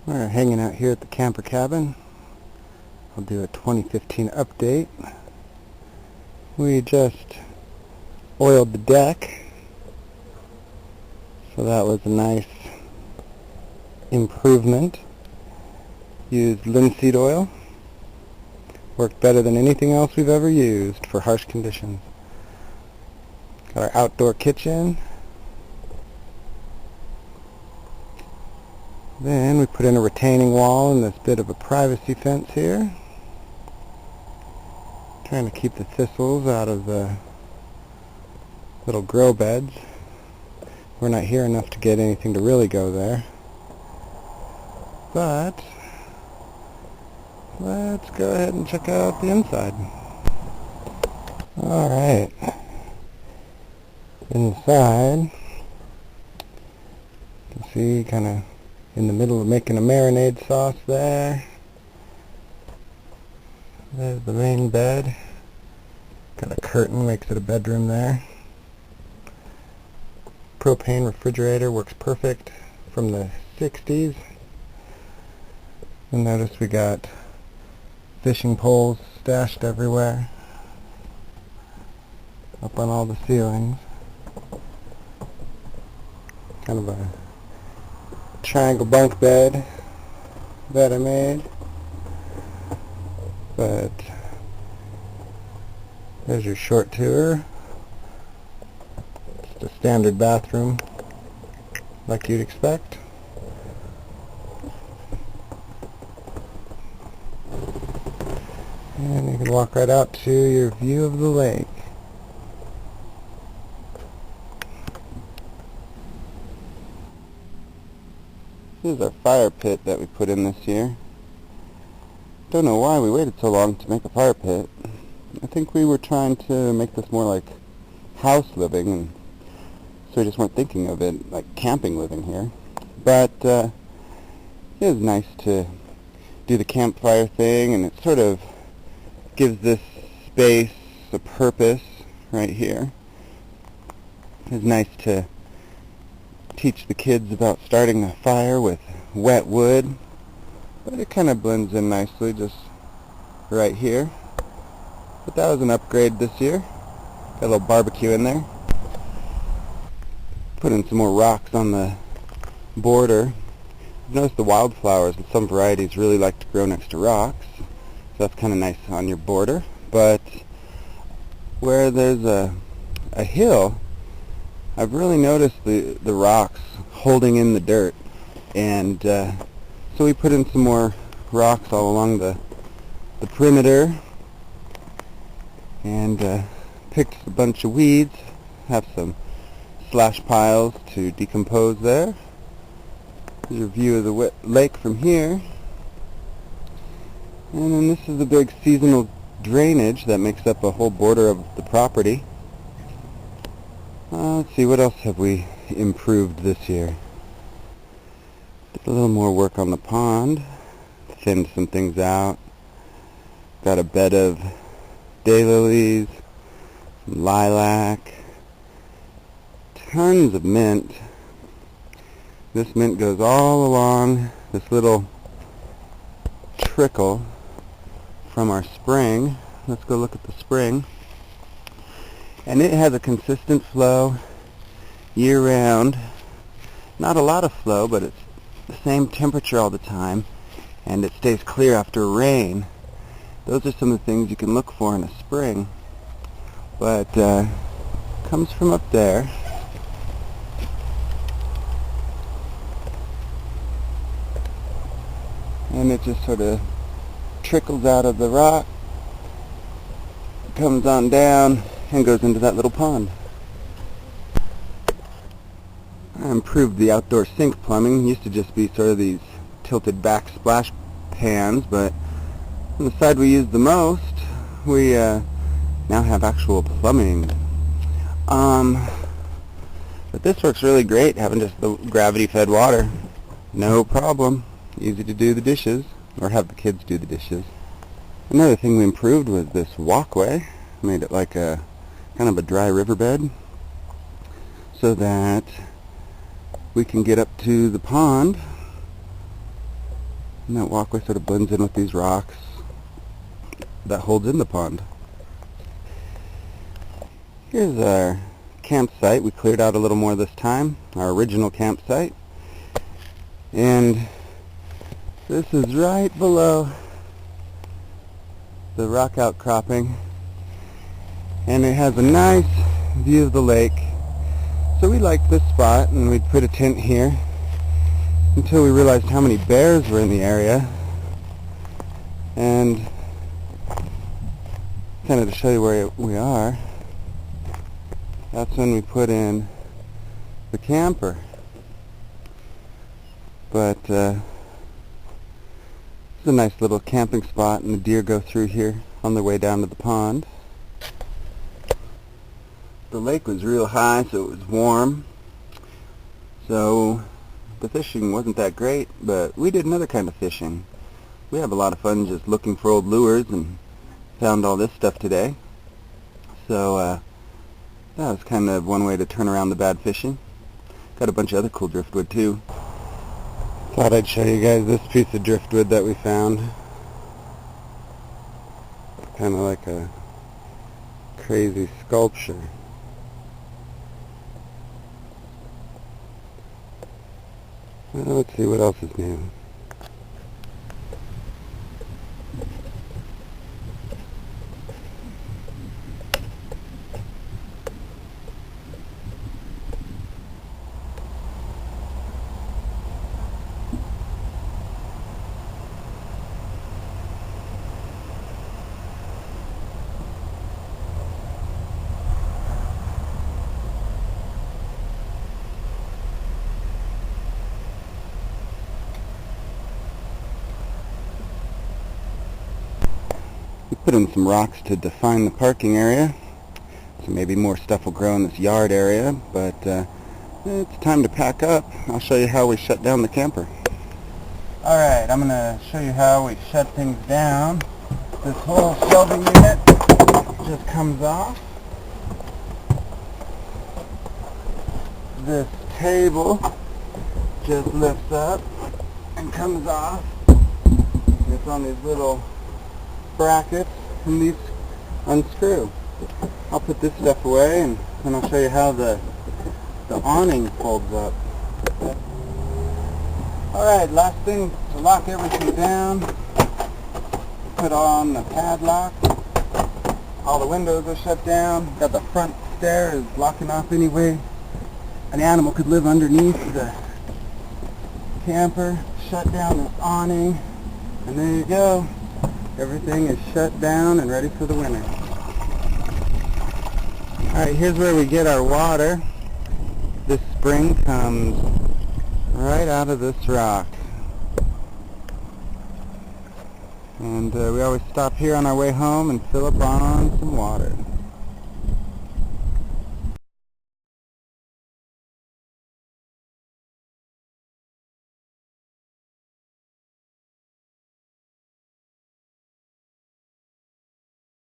We're hanging out here at the camper cabin. I'll do a 2015 update. We just oiled the deck, so that was a nice improvement. Used linseed oil. Worked better than anything else we've ever used for harsh conditions. Got our outdoor kitchen. Then we put in a retaining wall and this bit of a privacy fence here. Trying to keep the thistles out of the little grow beds. We're not here enough to get anything to really go there. But let's go ahead and check out the inside. Alright. Inside, you can see kind of in the middle of making a marinade sauce there. There's the main bed. Got a curtain, makes it a bedroom there. Propane refrigerator works perfect from the 60s. You'll notice we got fishing poles stashed everywhere. Up on all the ceilings. Kind of a triangle bunk bed that I made. But there's your short tour. Just a standard bathroom like you'd expect. And you can walk right out to your view of the lake. This is our fire pit that we put in this year. Don't know why we waited so long to make a fire pit. I think we were trying to make this more like house living, and so we just weren't thinking of it like camping living here. But it is nice to do the campfire thing, and it sort of gives this space a purpose right here. It's nice to teach the kids about starting a fire with wet wood, but it kind of blends in nicely just right here. But that was an upgrade this year. Got a little barbecue in there. Put in some more rocks on the border. I've noticed the wildflowers and some varieties really like to grow next to rocks, so that's kind of nice on your border. But where there's a hill, I've really noticed the rocks holding in the dirt, and so we put in some more rocks all along the perimeter, and picked a bunch of weeds. Have some slash piles to decompose there. Here's your view of the lake from here, and then this is the big seasonal drainage that makes up a whole border of the property. Let's see, what else have we improved this year? Did a little more work on the pond. Thinned some things out. Got a bed of daylilies, some lilac, tons of mint. This mint goes all along this little trickle from our spring. Let's go look at the spring. And it has a consistent flow year-round. Not a lot of flow, but it's the same temperature all the time, and it stays clear after rain. Those are some of the things you can look for in a spring. But comes from up there. And it just sort of trickles out of the rock, comes on down, and goes into that little pond. I improved the outdoor sink plumbing. It used to just be sort of these tilted back splash pans, but on the side we use the most, we now have actual plumbing. But this works really great, having just the gravity-fed water. No problem. Easy to do the dishes, or have the kids do the dishes. Another thing we improved was this walkway. Made it like a kind of a dry riverbed, so that we can get up to the pond And that walkway sort of blends in with these rocks that holds in the pond. Here's our campsite. We cleared out a little more this time, our original campsite. And this is right below the rock outcropping. And it has a nice view of the lake. So we liked this spot, and we'd put a tent here until we realized how many bears were in the area. And kind of to show you where we are, that's when we put in the camper. But it's a nice little camping spot, and the deer go through here on their way down to the pond. The lake was real high, so it was warm. So the fishing wasn't that great, but we did another kind of fishing. We have a lot of fun just looking for old lures, and found all this stuff today. So that was kind of one way to turn around the bad fishing. Got a bunch of other cool driftwood too. Thought I'd show you guys this piece of driftwood that we found. Kind of like a crazy sculpture. Well, let's see what else is new. Put in some rocks to define the parking area, so maybe more stuff will grow in this yard area, but it's time to pack up. I'll show you how we shut down the camper. Alright, I'm going to show you how we shut things down. This whole shelving unit just comes off. This table just lifts up and comes off. It's on these little brackets, and these unscrew. I'll put this stuff away, and then I'll show you how the awning folds up. Alright, last thing to lock everything down. Put on the padlock. All the windows are shut down. Got the front stairs locking off anyway. An animal could live underneath the camper. Shut down this awning, and there you go. Everything is shut down and ready for the winter. Alright, here's where we get our water. This spring comes right out of this rock. And we always stop here on our way home and fill up on some water.